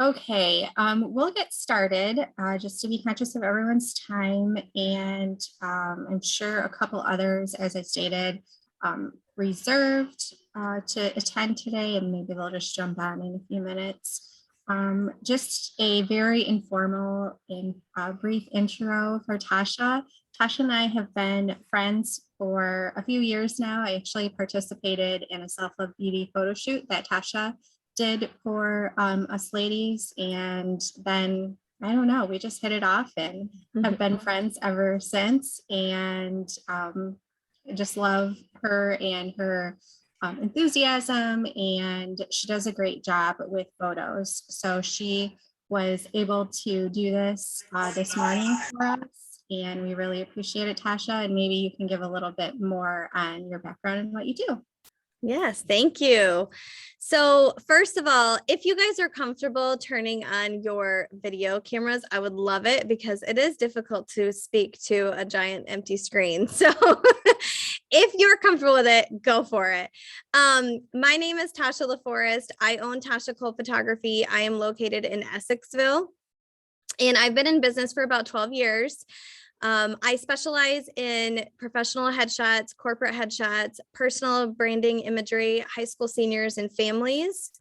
Okay, we'll get started just to be conscious of everyone's time. And I'm sure a couple others, as I stated, reserved to attend today, and maybe they'll just jump on in a few minutes. Just a very informal and brief intro for Tasha. Tasha and I have been friends for a few years now. I actually participated in a self-love beauty photo shoot that Tasha did for us ladies. And then I don't know, we just hit it off and have been friends ever since. And I just love her and her enthusiasm. And she does a great job with photos. So she was able to do this morning for us. And we really appreciate it, Tasha. And maybe you can give a little bit more on your background and what you do. Yes, thank you. So first of all, if you guys are comfortable turning on your video cameras, I would love it because it is difficult to speak to a giant empty screen. So if you're comfortable with it, go for it. My name is Tosha LaForest. I own Tosha Cole Photography. I am located in Essexville, and I've been in business for about 12 years. I specialize in professional headshots, corporate headshots, personal branding imagery, high school seniors, and families.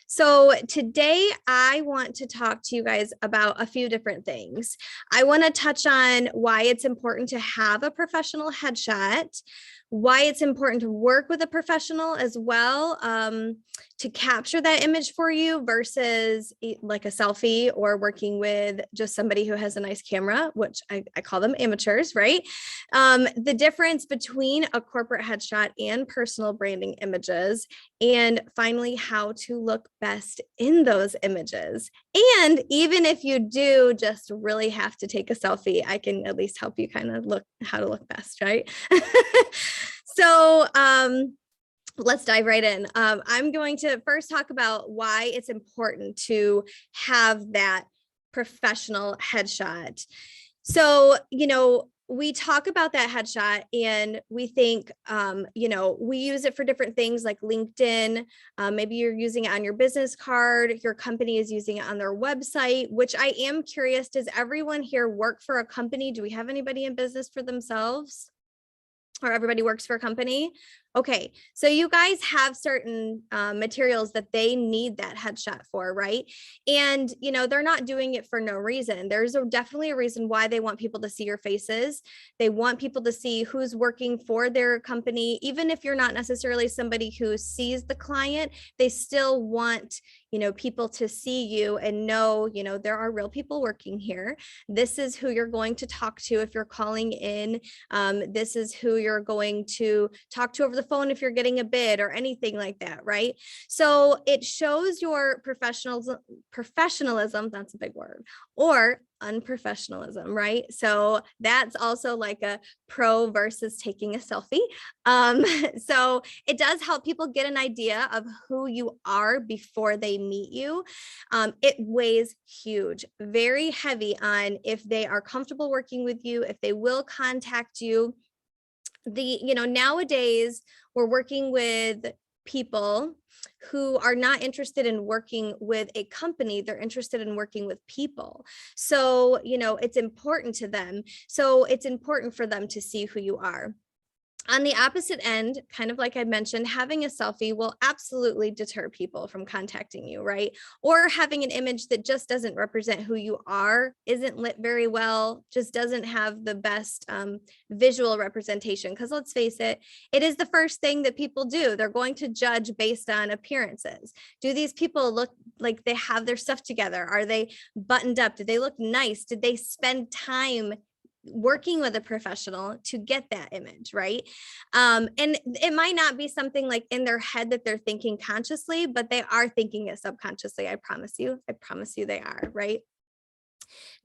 So today I want to talk to you guys about a few different things. I want to touch on why it's important to have a professional headshot, why it's important to work with a professional as well, to capture that image for you versus like a selfie or working with just somebody who has a nice camera, which I call them amateurs, right? The difference between a corporate headshot and personal branding images, and finally how to look best in those images. And even if you do just really have to take a selfie, I can at least help you kind of look how to look best, right? So let's dive right in. I'm going to first talk about why it's important to have that professional headshot. So, we talk about that headshot and we think, we use it for different things like LinkedIn. Maybe you're using it on your business card. Your company is using it on their website, which I am curious. Does everyone here work for a company? Do we have anybody in business for themselves? Or everybody works for a company? Okay, so you guys have certain materials that they need that headshot for, right? And, they're not doing it for no reason. There's definitely a reason why they want people to see your faces. They want people to see who's working for their company. Even if you're not necessarily somebody who sees the client, they still want, people to see you and know, there are real people working here. This is who you're going to talk to if you're calling in. This is who you're going to talk to over the phone if you're getting a bid or anything like that, right? So it shows your professionalism, that's a big word, or unprofessionalism, right? So that's also like a pro versus taking a selfie. So it does help people get an idea of who you are before they meet you. It weighs huge, very heavy on if they are comfortable working with you, if they will contact you. Nowadays we're working with people who are not interested in working with a company. They're interested in working with people. So, it's important to them. So it's important for them to see who you are. On the opposite end, kind of like I mentioned, having a selfie will absolutely deter people from contacting you, right? Or having an image that just doesn't represent who you are, isn't lit very well, just doesn't have the best visual representation. Because let's face it, it is the first thing that people do. They're going to judge based on appearances. Do these people look like they have their stuff together? Are they buttoned up? Did they look nice? Did they spend time working with a professional to get that image, right? And it might not be something like in their head that they're thinking consciously, but they are thinking it subconsciously. I promise you they are, right?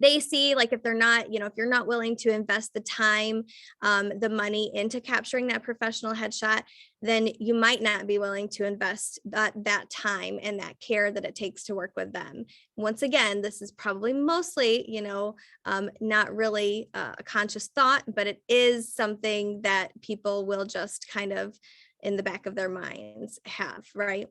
They see, like, if they're not, if you're not willing to invest the time, the money into capturing that professional headshot, then you might not be willing to invest that time and that care that it takes to work with them. Once again, this is probably mostly, not really a conscious thought, but it is something that people will just kind of in the back of their minds have, right?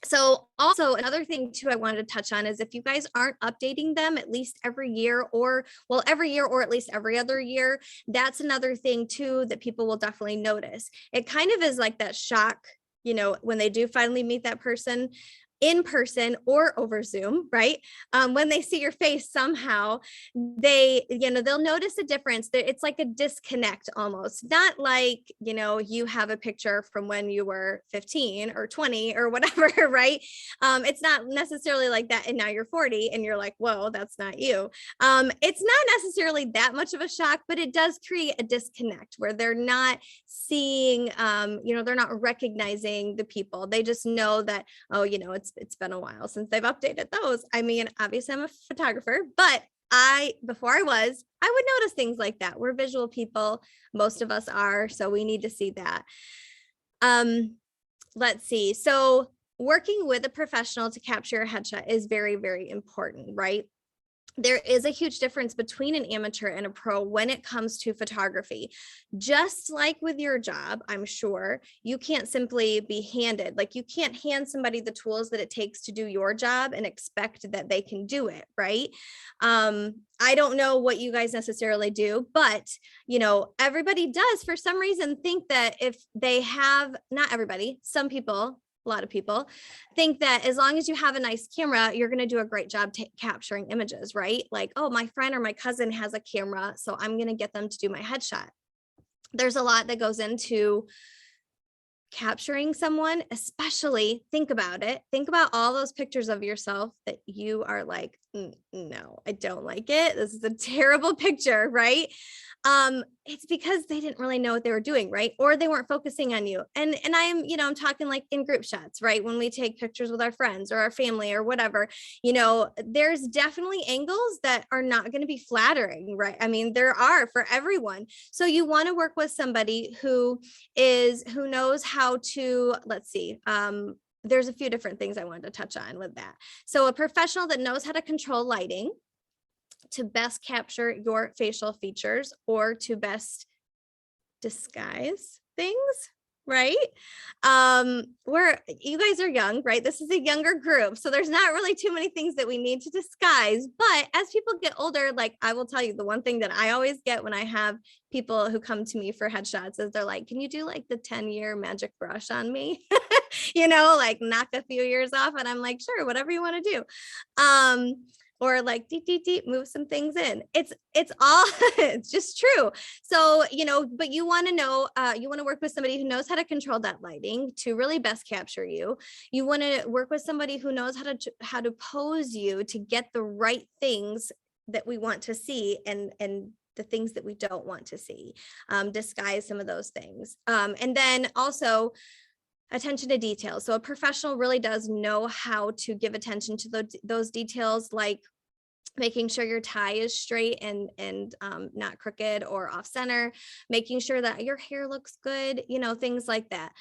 So also another thing too, I wanted to touch on is if you guys aren't updating them at least every year or well, every year or at least every other year, that's another thing too that people will definitely notice. It kind of is like that shock, you know, when they do finally meet that person in person or over Zoom, right? When they see your face somehow, they, you know, they'll notice a difference. It's like a disconnect almost, not like, you know, you have a picture from when you were 15 or 20 or whatever, right? It's not necessarily like that. And now you're 40 and you're like, whoa, that's not you. It's not necessarily that much of a shock, but it does create a disconnect where they're not seeing, you know, they're not recognizing the people. They just know that, oh, you know, it's been a while since they've updated those. I mean, obviously I'm a photographer, but before I would notice things like that. We're visual people. Most of us are, so we need to see that. Let's see. So working with a professional to capture a headshot is very, very important, right? There is a huge difference between an amateur and a pro when it comes to photography. Just like with your job, I'm sure you can't simply be handed, like you can't hand somebody the tools that it takes to do your job and expect that they can do it, right? I don't know what you guys necessarily do, but you know, everybody does for some reason think that if they have, not everybody, some people, a lot of people think that as long as you have a nice camera, you're going to do a great job capturing images, right? Like, oh, my friend or my cousin has a camera, so I'm going to get them to do my headshot. There's a lot that goes into capturing someone, especially think about it. Think about all those pictures of yourself that you are like, no, I don't like it. This is a terrible picture, right? It's because they didn't really know what they were doing, right? Or they weren't focusing on you. And I am, you know, I'm talking like in group shots, right? When we take pictures with our friends or our family or whatever, you know, there's definitely angles that are not going to be flattering, right? I mean, there are for everyone. So you want to work with somebody who knows how to, let's see, there's a few different things I wanted to touch on with that. So a professional that knows how to control lighting to best capture your facial features or to best disguise things, right? Where you guys are young, right? This is a younger group, so there's not really too many things that we need to disguise. But as people get older, like I will tell you, the one thing that I always get when I have people who come to me for headshots is they're like, can you do like the 10-year magic brush on me? You know, like knock a few years off. And I'm like, sure, whatever you want to do. Or like deep, move some things in. It's all, it's just true. So, you know, but you want to know, you want to work with somebody who knows how to control that lighting to really best capture you. You want to work with somebody who knows how to pose you to get the right things that we want to see and the things that we don't want to see, disguise some of those things. And then also, attention to detail. So a professional really does know how to give attention to those details, like making sure your tie is straight and not crooked or off center, making sure that your hair looks good, you know, things like that.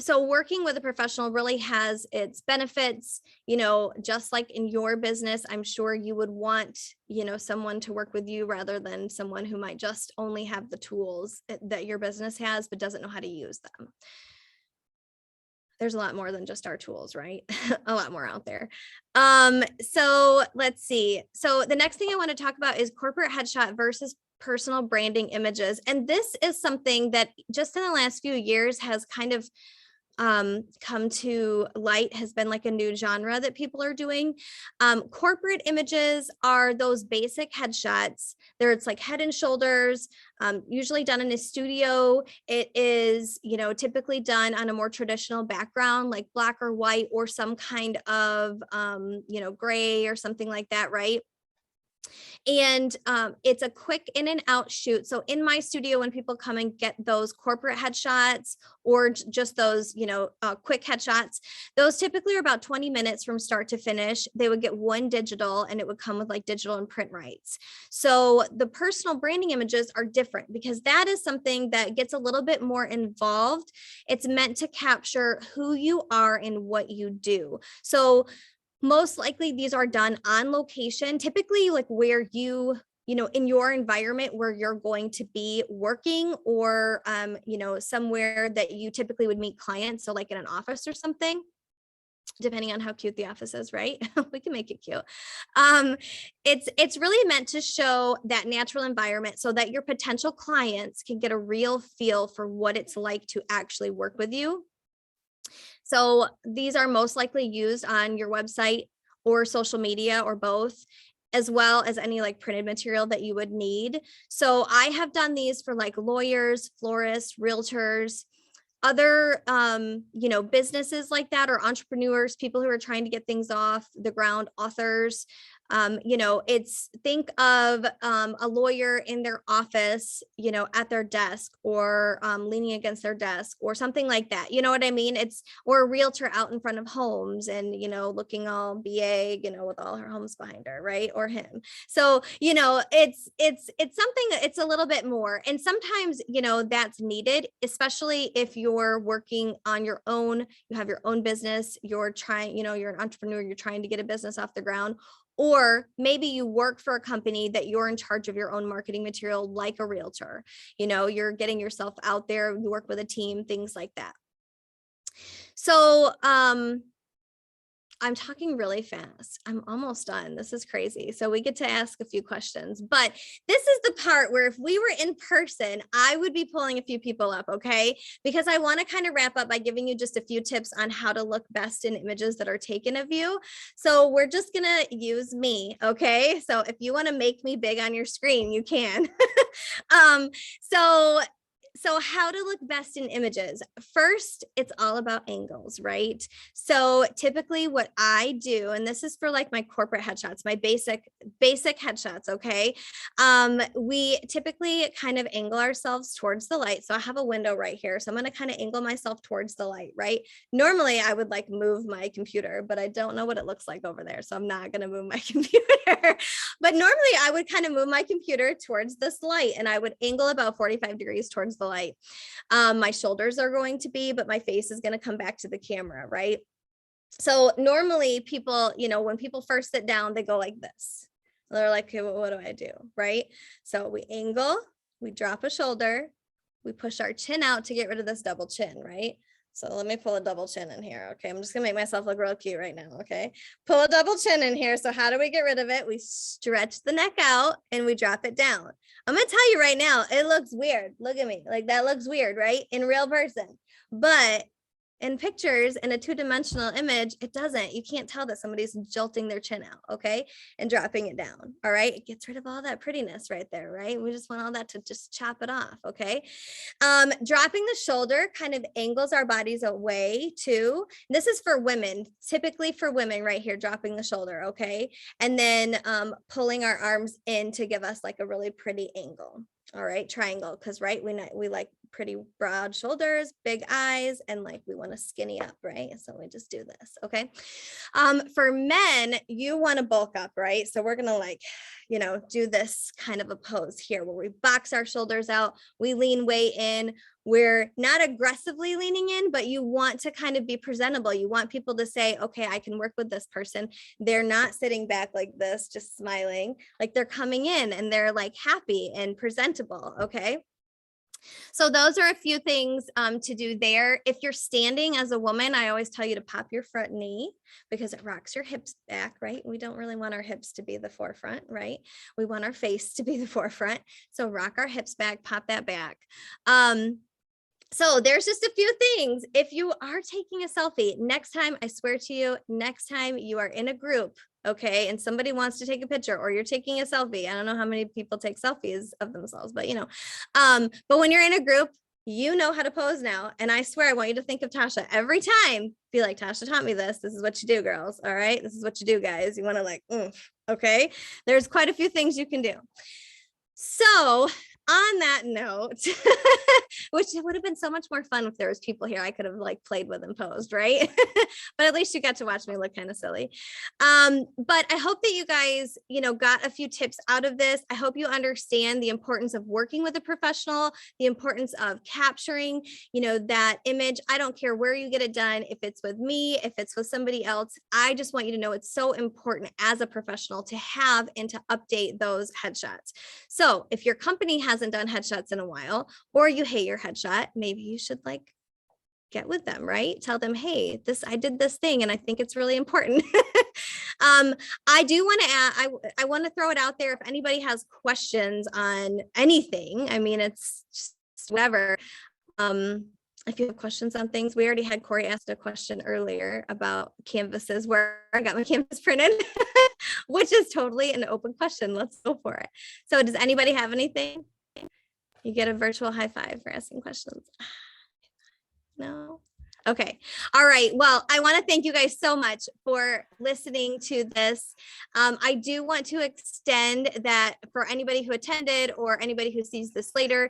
So working with a professional really has its benefits, you know, just like in your business, I'm sure you would want, you know, someone to work with you rather than someone who might just only have the tools that your business has, but doesn't know how to use them. There's a lot more than just our tools, right? A lot more out there. So let's see. So the next thing I want to talk about is corporate headshot versus personal branding images. And this is something that just in the last few years has kind of come to light, has been like a new genre that people are doing. Corporate images are those basic headshots. It's like head and shoulders, usually done in a studio. It is, you know, typically done on a more traditional background, like black or white or some kind of, you know, gray or something like that, right? And it's a quick in and out shoot. So in my studio, when people come and get those corporate headshots or just those, you know, quick headshots, those typically are about 20 minutes from start to finish. They would get one digital and it would come with like digital and print rights. So the personal branding images are different because that is something that gets a little bit more involved. It's meant to capture who you are and what you do. So most likely these are done on location, typically like where you in your environment where you're going to be working, or, somewhere that you typically would meet clients. So like in an office or something, depending on how cute the office is, right? We can make it cute. It's really meant to show that natural environment so that your potential clients can get a real feel for what it's like to actually work with you. So these are most likely used on your website or social media or both, as well as any like printed material that you would need. So I have done these for like lawyers, florists, realtors, other businesses like that, or entrepreneurs, people who are trying to get things off the ground, authors. It's, think of a lawyer in their office, at their desk, or leaning against their desk or something like that. You know what I mean? Or a realtor out in front of homes and, looking all BA, with all her homes behind her, right? Or him. So, it's something, it's a little bit more. And sometimes, that's needed, especially if you're working on your own, you have your own business, you're trying, you're an entrepreneur, you're trying to get a business off the ground. Or maybe you work for a company that you're in charge of your own marketing material, like a realtor. You're getting yourself out there, you work with a team, things like that. So, I'm talking really fast. I'm almost done. This is crazy. So we get to ask a few questions, but this is the part where if we were in person, I would be pulling a few people up, okay? Because I want to kind of wrap up by giving you just a few tips on how to look best in images that are taken of you. So we're just going to use me, okay? So if you want to make me big on your screen, you can. So how to look best in images. First, it's all about angles, right? So typically what I do, and this is for like my corporate headshots, my basic headshots, okay? We typically kind of angle ourselves towards the light. So I have a window right here. So I'm going to kind of angle myself towards the light, right? Normally I would like move my computer, but I don't know what it looks like over there. So I'm not going to move my computer. But normally I would kind of move my computer towards this light, and I would angle about 45 degrees towards the light. My shoulders are going to be, but my face is going to come back to the camera, right? So normally people, when people first sit down, they go like this. They're like, okay, well, what do I do? Right? So we angle, we drop a shoulder, we push our chin out to get rid of this double chin, right? So let me pull a double chin in here. Okay, I'm just gonna make myself look real cute right now. Okay, pull a double chin in here. So how do we get rid of it? We stretch the neck out and we drop it down. I'm gonna tell you right now, it looks weird. Look at me, like that looks weird, right? In real person, but in pictures, in a two-dimensional image, it doesn't. You can't tell that somebody's jolting their chin out, okay, and dropping it down. All right, it gets rid of all that prettiness right there, right? We just want all that to just chop it off, okay? Dropping the shoulder kind of angles our bodies away too. This is for women, typically for women right here, dropping the shoulder, okay? And then pulling our arms in to give us like a really pretty angle. All right, triangle, because right, we like pretty broad shoulders, big eyes, and like we want to skinny up, right? So we just do this, okay? For men, you want to bulk up, right? So we're gonna like, do this kind of a pose here where we box our shoulders out, we lean way in. We're not aggressively leaning in, but you want to kind of be presentable. You want people to say, okay, I can work with this person. They're not sitting back like this, just smiling, like they're coming in and they're like happy and presentable, okay? So those are a few things to do there. If you're standing as a woman, I always tell you to pop your front knee because it rocks your hips back, right? We don't really want our hips to be the forefront, right? We want our face to be the forefront. So rock our hips back, pop that back. So there's just a few things. If you are taking a selfie, next time, I swear to you, next time you are in a group, okay, and somebody wants to take a picture or you're taking a selfie. I don't know how many people take selfies of themselves, but but when you're in a group, you know how to pose now. And I swear, I want you to think of Tosha every time. Be like, Tosha taught me this. This is what you do, girls. All right. This is what you do, guys. You want to like, okay. There's quite a few things you can do. So on that note, which would have been so much more fun if there was people here I could have like played with and posed, right? But at least you got to watch me look kind of silly. But I hope that you guys, got a few tips out of this. I hope you understand the importance of working with a professional, the importance of capturing, that image. I don't care where you get it done, if it's with me, if it's with somebody else. I just want you to know it's so important as a professional to have and to update those headshots. So if your company hasn't done headshots in a while, or you hate your headshot, maybe you should get with them, right? Tell them, hey, I did this thing and I think it's really important. I do want to add, I want to throw it out there. If anybody has questions on anything, I mean, it's just whatever. If you have questions on things, we already had Corey asked a question earlier about canvases where I got my canvas printed, which is totally an open question. Let's go for it. So does anybody have anything? You get a virtual high five for asking questions. No. Okay. All right. Well, I want to thank you guys so much for listening to this. I do want to extend that for anybody who attended or anybody who sees this later.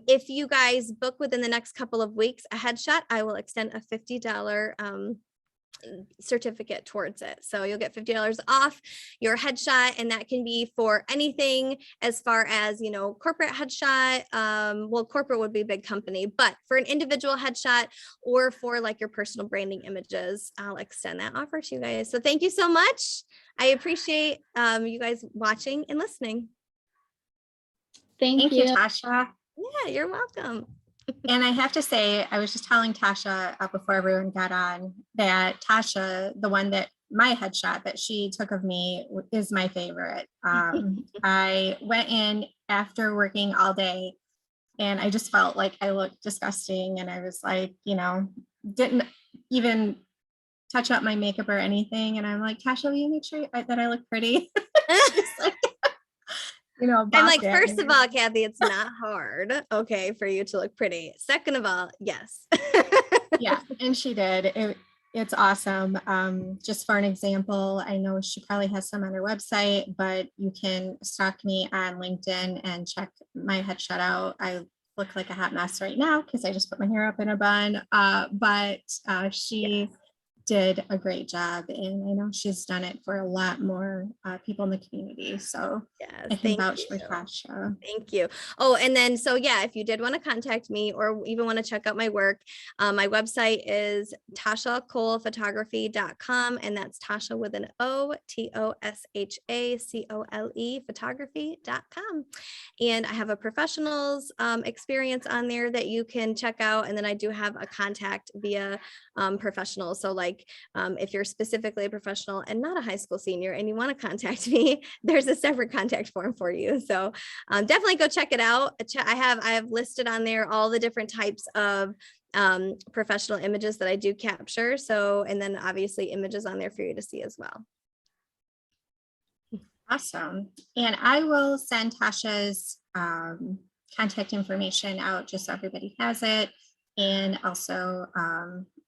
If you guys book within the next couple of weeks a headshot, I will extend a $50 certificate towards it. So you'll get $50 off your headshot, and that can be for anything as far as, corporate headshot. Well, corporate would be a big company, but for an individual headshot or for like your personal branding images, I'll extend that offer to you guys. So thank you so much. I appreciate you guys watching and listening. Thank you, Tosha. Yeah, you're welcome. And I have to say, I was just telling Tosha before everyone got on that Tosha, the one that my headshot that she took of me is my favorite. I went in after working all day and I just felt like I looked disgusting. And I was like, didn't even touch up my makeup or anything. And I'm like, Tasha, will you make sure that I look pretty? I'm like, first of all, Kathy, it's not hard, okay, for you to look pretty. Second of all, yes. Yeah, and she did. It's awesome. Just for an example, I know she probably has some on her website, but you can stalk me on LinkedIn and check my headshot out. I look like a hot mess right now because I just put my hair up in a bun, but she did a great job, and I know she's done it for a lot more people in the community. So yes, I can vouch for Tasha. Thank you. Oh, and then so yeah, if you did want to contact me or even want to check out my work, my website is ToshaColePhotography.com, and that's Tosha with an O, TOSHACOLE photography.com. And I have a professionals experience on there that you can check out, and then I do have a contact via professionals. So like if you're specifically a professional and not a high school senior and you want to contact me, there's a separate contact form for you. So definitely go check it out. I have listed on there all the different types of professional images that I do capture. So, and then obviously images on there for you to see as well. Awesome. And I will send Tasha's contact information out just so everybody has it. And also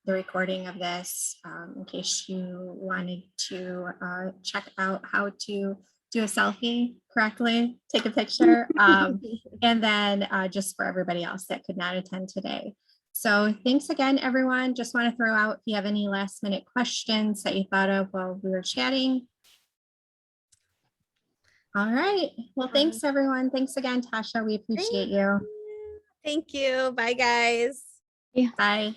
the recording of this in case you wanted to check out how to do a selfie correctly, take a picture, and then just for everybody else that could not attend today. So thanks again, everyone. Just want to throw out if you have any last minute questions that you thought of while we were chatting. All right. Well, thanks, everyone. Thanks again, Tasha. We appreciate you. Thank you. Bye, guys. Bye.